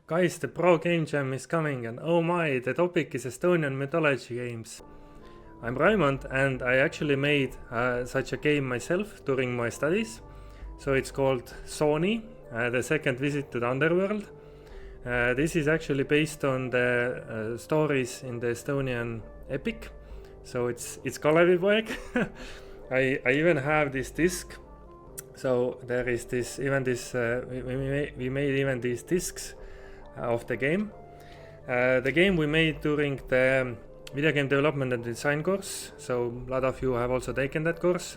Guys, the Pro Game Jam is coming, and oh my, the topic is Estonian mythology games. I'm Raimond, and I actually made such a game myself during my studies. So it's called Sohni, the second visit to the underworld. This is actually based on the stories in the Estonian epic. So it's Kalevipoeg. I even have this disc. So there is this we made even these discs of the game. The game we made during the video game development and design course, so a lot of you have also taken that course.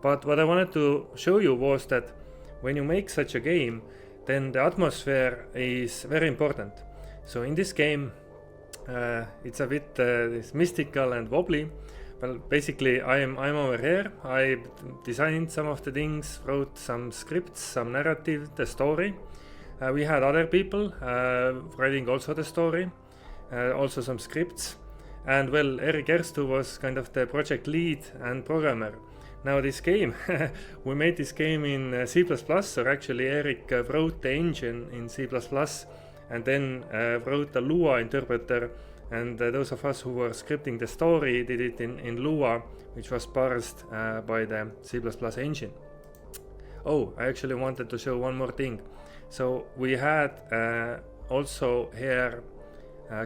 But what I wanted to show you was that when you make such a game, then the atmosphere is very important. So in this game, it's a bit this mystical and wobbly. Well, basically, I'm over here. I designed some of the things, wrote some scripts, some narrative, the story. We had other people writing also the story, also some scripts. And well, Erik Erstu was kind of the project lead and programmer. Now this game, we made this game in C++, or actually Erik wrote the engine in C++ and then wrote the Lua interpreter. And those of us who were scripting the story did it in Lua, which was parsed by the C++ engine. Oh, I actually wanted to show one more thing. So we had also here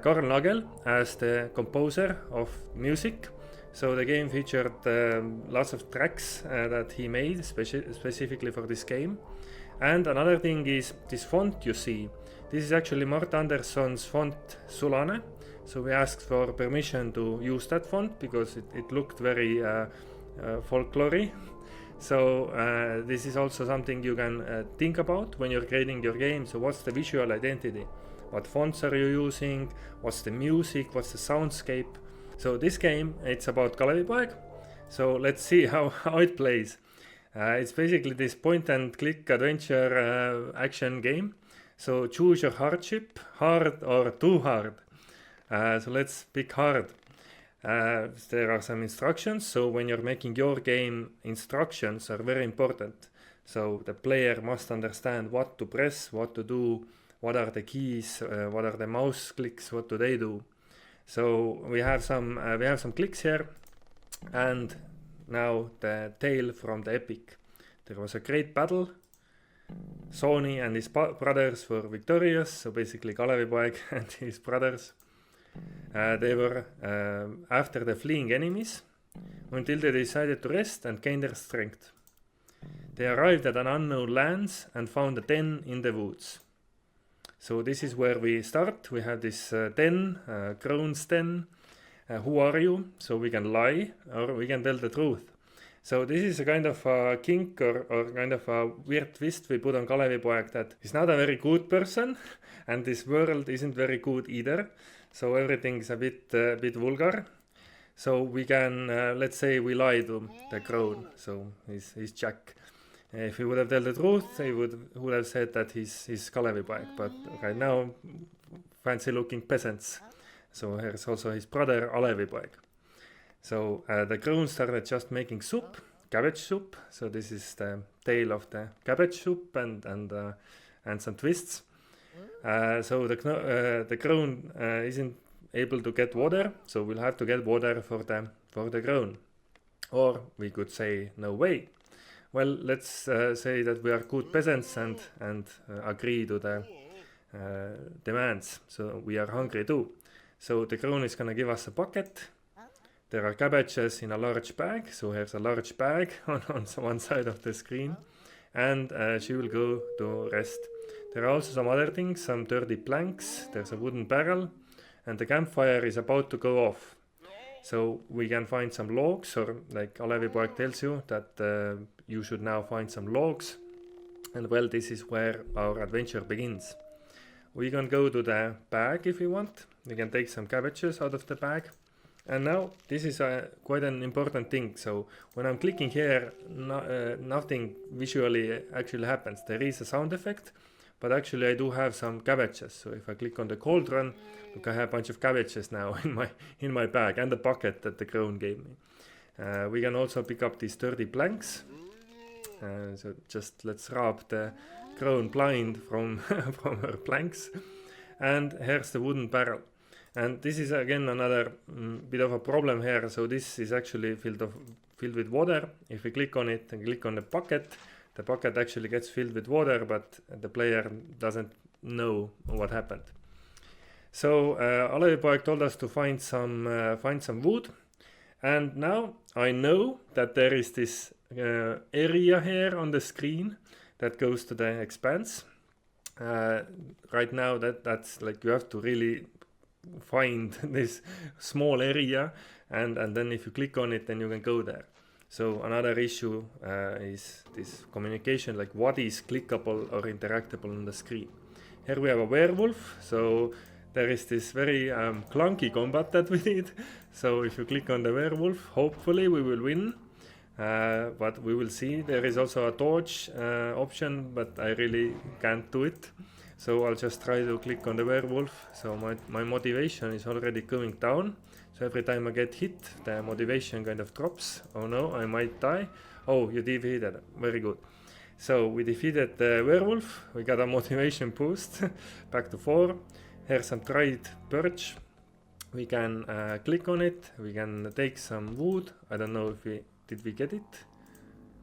Karl Nagel as the composer of music. So the game featured lots of tracks that he made specifically for this game. And another thing is this font you see. This is actually Mart Andersson's font Sulane. So we asked for permission to use that font because it looked very folklore-y. So this is also something you can think about when you're creating your game. So what's the visual identity? What fonts are you using? What's the music? What's the soundscape? So this game, it's about Kalevipoeg. So let's see how it plays. It's basically this point and click adventure action game. So choose your hardship, hard or too hard. So let's pick hard. There are some instructions. So when you're making your game, instructions are very important. So the player must understand what to press, what to do, what are the keys, what are the mouse clicks, what do they do. So we have some clicks here, and now the tale from the epic. There was a great battle. Sohni and his brothers were victorious. So basically Kalevipoeg and his brothers. They were after the fleeing enemies until they decided to rest and gain their strength. They arrived at an unknown lands and found a den in the woods. So this is where we start. We have this den, crone's den. Who are you? So we can lie or we can tell the truth. So this is a kind of a kink or kind of a weird twist we put on Kalevipoeg, that he's not a very good person and this world isn't very good either. So everything is a bit vulgar. So we can, let's say we lie to the crone. So he's Jack. If he would have told the truth, he would have said that he's Kalevipoeg. But right now, fancy looking peasants. So here's also his brother Alevipoeg. So the crone started just making soup, cabbage soup. So this is the tale of the cabbage soup and some twists. So the crone isn't able to get water, so we'll have to get water for the crone. Or we could say no way. Well, let's say that we are good peasants and agree to the demands. So we are hungry too. So the crone is gonna give us a bucket. There are cabbages in a large bag. So here's a large bag on one side of the screen, and she will go to rest. There are also some other things, some dirty planks. There's a wooden barrel, and the campfire is about to go off. So we can find some logs, or like Kalevipoeg tells you that you should now find some logs. And well, this is where our adventure begins. We can go to the bag if we want. We can take some cabbages out of the bag. And now this is quite an important thing. So when I'm clicking here, nothing visually actually happens. There is a sound effect, but actually I do have some cabbages. So if I click on the cauldron, look, I have a bunch of cabbages now in my bag, and the bucket that the crone gave me. We can also pick up these dirty planks. So just let's rub the crone blind from her planks. and here's the wooden barrel. And this is again another bit of a problem here. So this is actually filled with water. If we click on it and click on the bucket actually gets filled with water, but the player doesn't know what happened. So Alevipoeg told us to find some wood, and now I know that there is this area here on the screen that goes to the expanse. Right now that's like you have to really find this small area, and then if you click on it then you can go there. So another issue is this communication, like what is clickable or interactable on the screen. Here we have a werewolf, so there is this very clunky combat that we did. So if you click on the werewolf, hopefully we will win, but we will see. There is also a torch option, but I really can't do it. So I'll just try to click on the werewolf. So my motivation is already going down. So every time I get hit, the motivation kind of drops. Oh no, I might die. Oh, you defeated. Very good. So we defeated the werewolf. We got a motivation boost. Back to 4. Here's some dried birch. We can click on it. We can take some wood. I don't know if did we get it.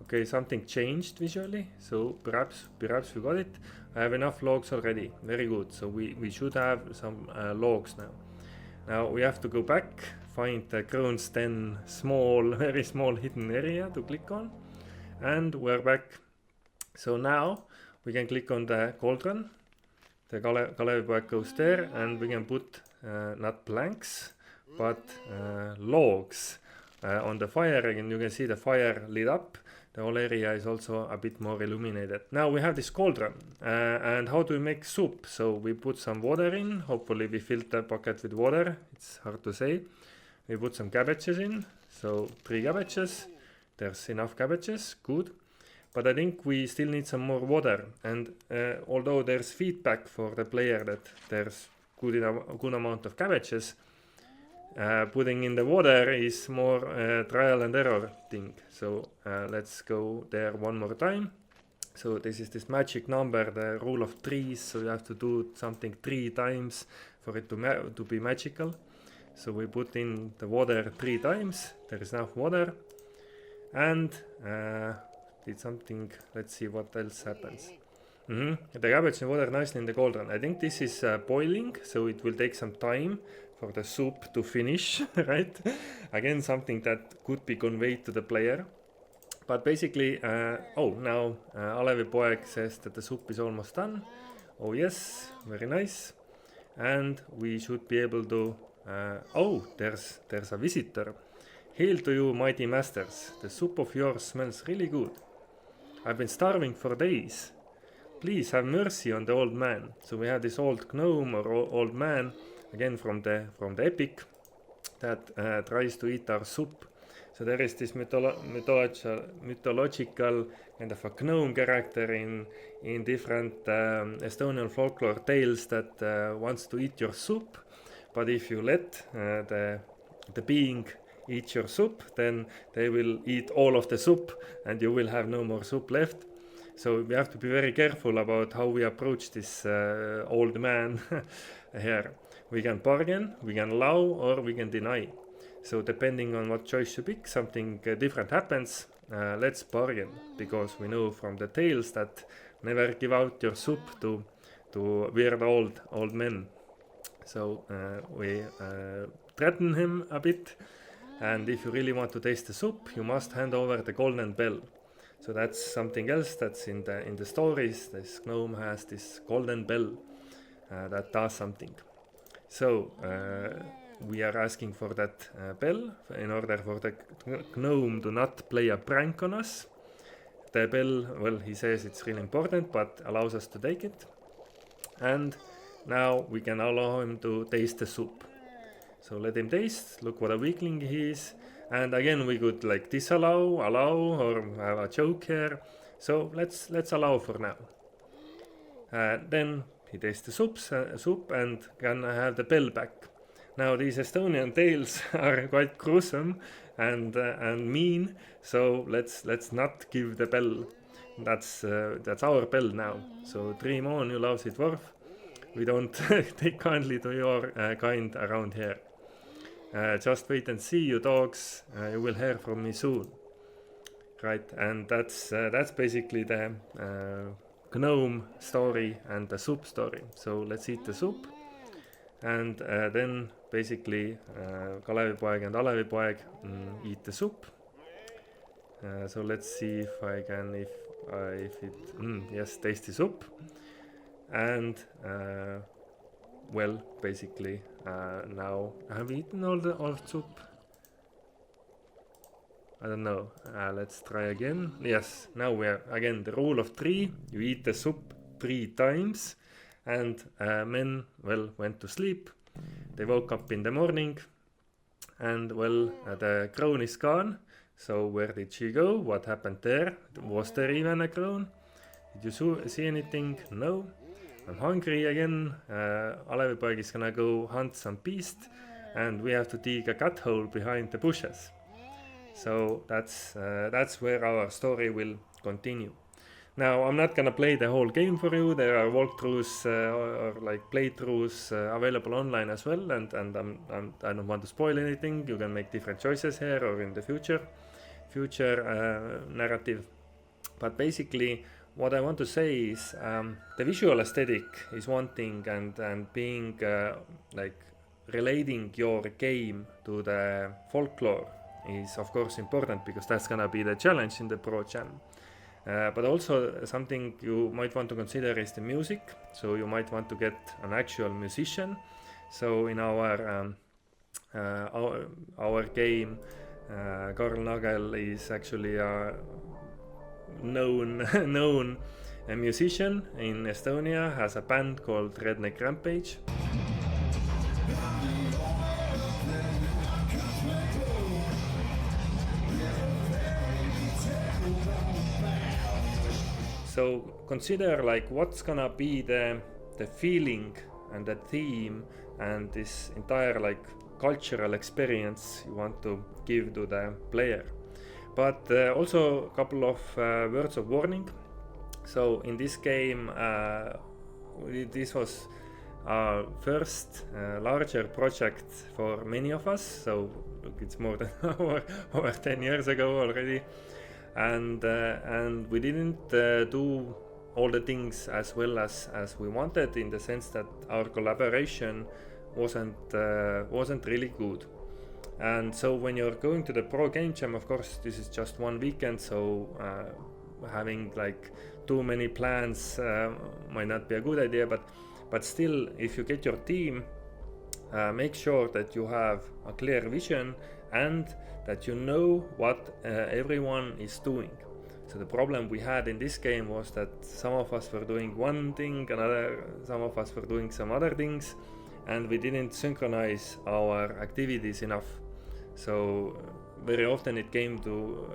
Okay, something changed visually. So perhaps we got it. I have enough logs already. Very good. So we should have some logs now. Now we have to go back, find the crone's den very small hidden area to click on, and we're back. So now we can click on the cauldron. The Kalevipoeg goes there, and we can put not planks but logs on the fire, and you can see the fire lit up. The whole area is also a bit more illuminated. Now we have this cauldron, and how do we make soup? So we put some water in. Hopefully we filled the bucket with water. It's hard to say. We put some cabbages in. So 3 cabbages. There's enough cabbages. Good. But I think we still need some more water. And although there's feedback for the player that there's good amount of cabbages, putting in the water is more trial and error thing. So let's go there one more time. So this is this magic number, the rule of 3. So you have to do something 3 times for it to be magical. So we put in the water 3 times. There is enough water. And did something. Let's see what else happens. The cabbage and water nicely in the cauldron. I think this is boiling, so it will take some time for the soup to finish, right? Again, something that could be conveyed to the player. But basically, now Alevipoeg says that the soup is almost done. Oh yes, very nice. And we should be able to... there's a visitor. Hail to you, mighty masters. The soup of yours smells really good. I've been starving for days. Please have mercy on the old man. So we have this old gnome or old man, again from the epic, that tries to eat our soup. So there is this mythological kind of a gnome character in different Estonian folklore tales that wants to eat your soup. But if you let the being eat your soup, then they will eat all of the soup and you will have no more soup left. So we have to be very careful about how we approach this old man here. We can bargain, we can allow, or we can deny. So depending on what choice you pick, something different happens. Let's bargain, because we know from the tales that never give out your soup to weird old men. So we threaten him a bit, and if you really want to taste the soup, you must hand over the golden bell. So that's something else that's in the stories. This gnome has this golden bell that does something. So we are asking for that bell in order for the gnome to not play a prank on us. The bell, well, he says it's really important, but allows us to take it. And now we can allow him to taste the soup. So let him taste, look what a weakling he is. And again, we could like disallow, allow, or have a joke here. So let's allow for now. Then he tastes the soup and can have the bell back. Now these Estonian tales are quite gruesome and mean. So let's not give the bell. That's our bell now. So dream on, you lausid Worf. we don't take kindly to your kind around here. Just wait and see, you dogs. You will hear from me soon. Right, and that's basically the gnome story and the soup story. So let's eat the soup, and then basically Kalevipoeg and Alevipoeg eat the soup. So let's see if I can, if it, yes, tasty soup. And well, basically now I have eaten all the soup. I don't know. Let's try again. Yes, now we are again the rule of 3. You eat the soup 3 times, and men went to sleep. They woke up in the morning, and the crone is gone. So where did she go? What happened there? Was there even a crone? Did you see anything? No. I'm hungry again. Alevipoeg is gonna go hunt some beast, and we have to dig a cat hole behind the bushes. So that's where our story will continue. Now I'm not gonna play the whole game for you. There are walkthroughs or like playthroughs available online as well, and I don't want to spoil anything. You can make different choices here or in the future narrative. But basically, what I want to say is the visual aesthetic is one thing, and being like relating your game to the folklore is of course important, because that's gonna be the challenge in the Pro Jam. But also something you might want to consider is the music. So you might want to get an actual musician. So in our game, Karl Nagel is actually a known musician in Estonia, has a band called Redneck Rampage. So consider like what's gonna be the feeling and the theme and this entire like cultural experience you want to give to the player. But also a couple of words of warning. So in this game, this was our first larger project for many of us. So look, it's more than over 10 years ago already. And we didn't do all the things as well as we wanted, in the sense that our collaboration wasn't really good. And so when you're going to the Pro Game Jam, of course this is just one weekend, so having like too many plans might not be a good idea, but still, if you get your team, make sure that you have a clear vision and that you know what everyone is doing. So the problem we had in this game was that some of us were doing one thing, some of us were doing some other things, and we didn't synchronize our activities enough. So very often it came to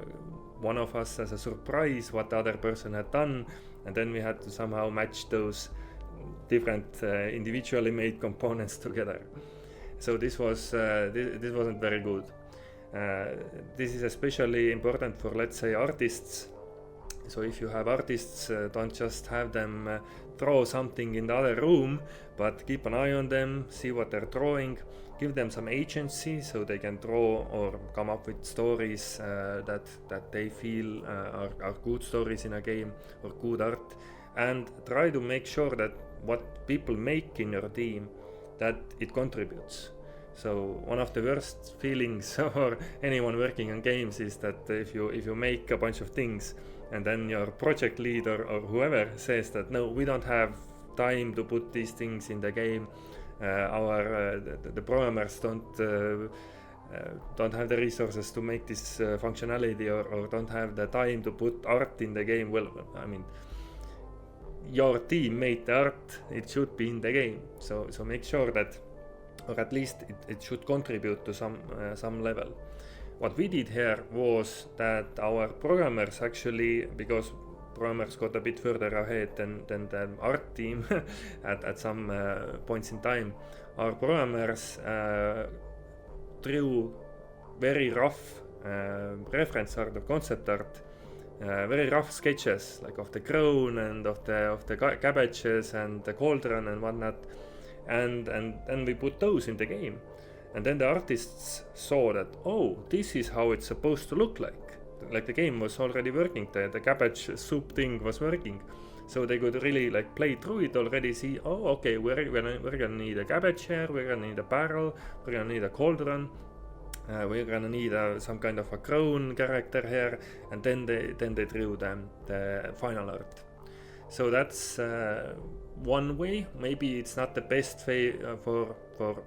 one of us as a surprise what the other person had done, and then we had to somehow match those different individually made components together. So this wasn't very good. This is especially important for, let's say, artists. So if you have artists, don't just have them draw something in the other room, but keep an eye on them, see what they're drawing, give them some agency so they can draw or come up with stories that they feel are good stories in a game or good art, and try to make sure that what people make in your team, that it contributes. So one of the worst feelings for anyone working on games is that if you make a bunch of things and then your project leader or whoever says that no, we don't have time to put these things in the game, the programmers don't have the resources to make this functionality, or don't have the time to put art in the game. Well, I mean, your team made the art, it should be in the game. So make sure that, or at least it should contribute to some level. What we did here was that our programmers actually, because programmers got a bit further ahead than the art team at some points in time, our programmers drew very rough reference art or concept art very rough sketches, like of the crown and of the cabbages and the cauldron and whatnot, and we put those in the game. And then the artists saw that, oh, this is how it's supposed to look like the game was already working, the cabbage soup thing was working. So they could really like play through it already, see, oh, okay, we're gonna need a cabbage here, we're gonna need a barrel, we're gonna need a cauldron, we're gonna need some kind of a crown character here, and then they drew the final art. So that's one way. Maybe it's not the best way for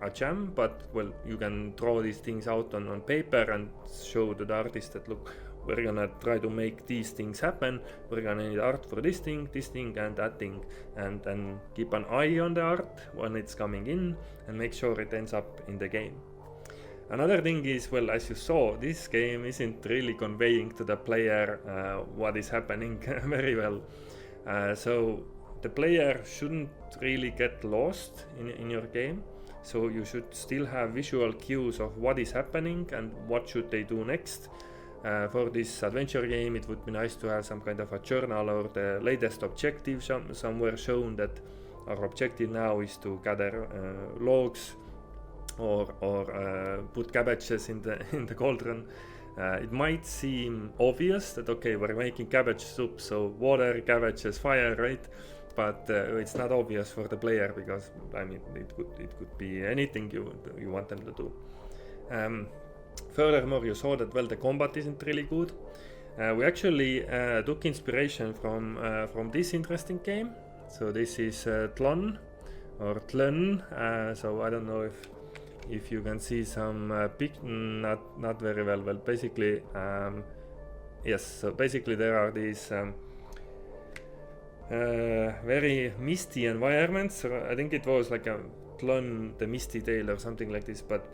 a jam, but well, you can draw these things out on paper and show to the artist that, look, we're gonna try to make these things happen, we're gonna need art for this thing and that thing, and then keep an eye on the art when it's coming in and make sure it ends up in the game. Another thing is, well, as you saw, this game isn't really conveying to the player what is happening very well. So the player shouldn't really get lost in your game. So you should still have visual cues of what is happening and what should they do next. For this adventure game, it would be nice to have some kind of a journal or the latest objective somewhere shown that our objective now is to gather logs or put cabbages in the cauldron. It might seem obvious that, okay, we're making cabbage soup, so water, cabbages, fire, right? But it's not obvious for the player, because I mean it could be anything you want them to do. Furthermore, you saw that, well, the combat isn't really good. We actually took inspiration from this interesting game. So this is Tlon or Tlön. So I don't know if you can see some not very well. Well, basically, yes. So basically, there are these very misty environments. I think it was like a Tlon, the Misty Tale, or something like this. But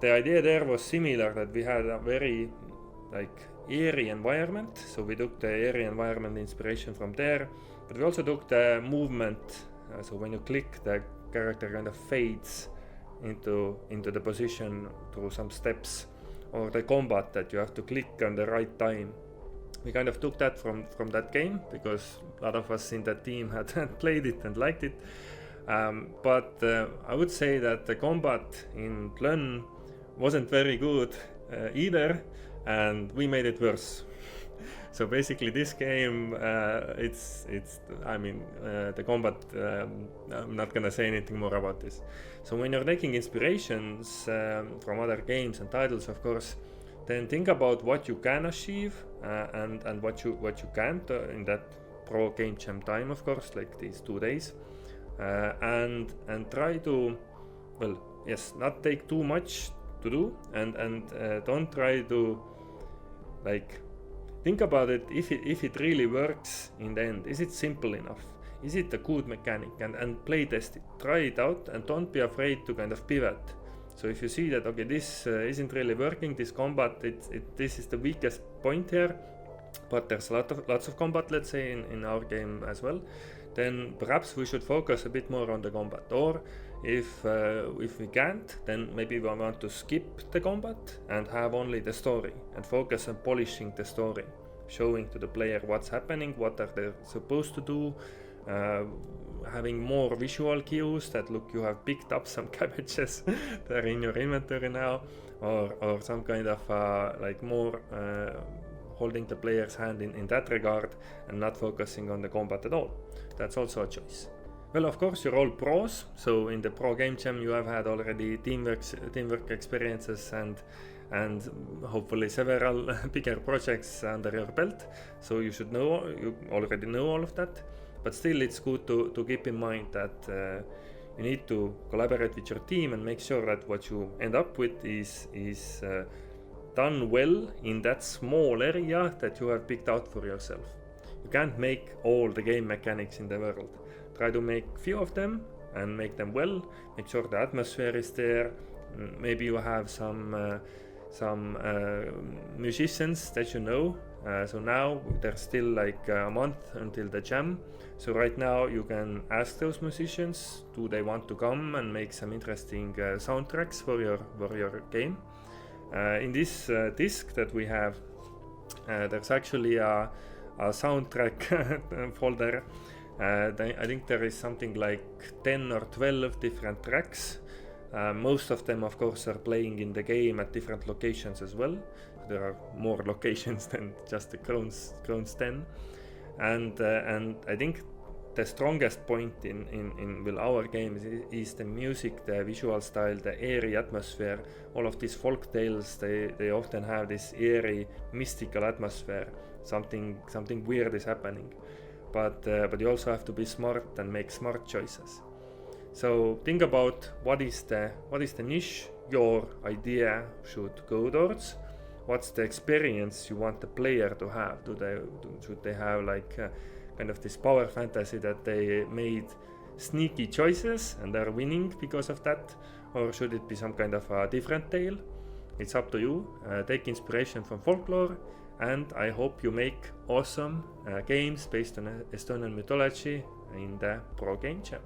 the idea there was similar, that we had a very like eerie environment. So we took the eerie environment inspiration from there, but we also took the movement. So when you click, the character kind of fades into the position through some steps, or the combat that you have to click on the right time. We kind of took that from that game, because a lot of us in that team had played it and liked it. But I would say that the combat in Tlön wasn't very good either, and we made it worse. So basically this game, it's I mean, the combat, I'm not gonna say anything more about this. So when you're taking inspirations from other games and titles, of course, then think about what you can achieve and what you can't in that pro game jam time, of course, like these 2 days, and try to, well, yes, not take too much to do, and don't try to, like, think about it, if it really works in the end. Is it simple enough? Is it a good mechanic? And play test it, try it out, and don't be afraid to kind of pivot. So if you see that, okay, this isn't really working, this combat, this is the weakest point here, but there's lots of combat, let's say, in our game as well, then perhaps we should focus a bit more on the combat. Or if we can't, then maybe we want to skip the combat and have only the story and focus on polishing the story, showing to the player what's happening, what are they supposed to do, having more visual cues that, look, you have picked up some cabbages, they're in your inventory now, or some kind of like more holding the player's hand in that regard and not focusing on the combat at all. That's also a choice. Well, of course, you're all pros, so in the pro game jam you have had already teamwork experiences and hopefully several bigger projects under your belt, so you already know all of that. But still, it's good to keep in mind that you need to collaborate with your team and make sure that what you end up with is done well in that small area that you have picked out for yourself. You can't make all the game mechanics in the world. Try to make few of them and make them well. Make sure the atmosphere is there. Maybe you have some musicians that you know. So now there's still like a month until the jam. So right now you can ask those musicians, do they want to come and make some interesting soundtracks for your game. In this disc that we have There's actually a soundtrack folder. I think there is something like 10 or 12 different tracks. Most of them, of course, are playing in the game at different locations as well. There are more locations than just the Crohn's 10. And I think the strongest point in our game is the music, the visual style, the airy atmosphere. All of these folk tales, they often have this airy, mystical atmosphere. Something weird is happening. But you also have to be smart and make smart choices. So think about what is the niche your idea should go towards. What's the experience you want the player to have? Should they have like kind of this power fantasy that they made sneaky choices and are winning because of that, or should it be some kind of a different tale? It's up to you. Take inspiration from folklore, and I hope you make awesome games based on Estonian mythology in the Pro Game Jam.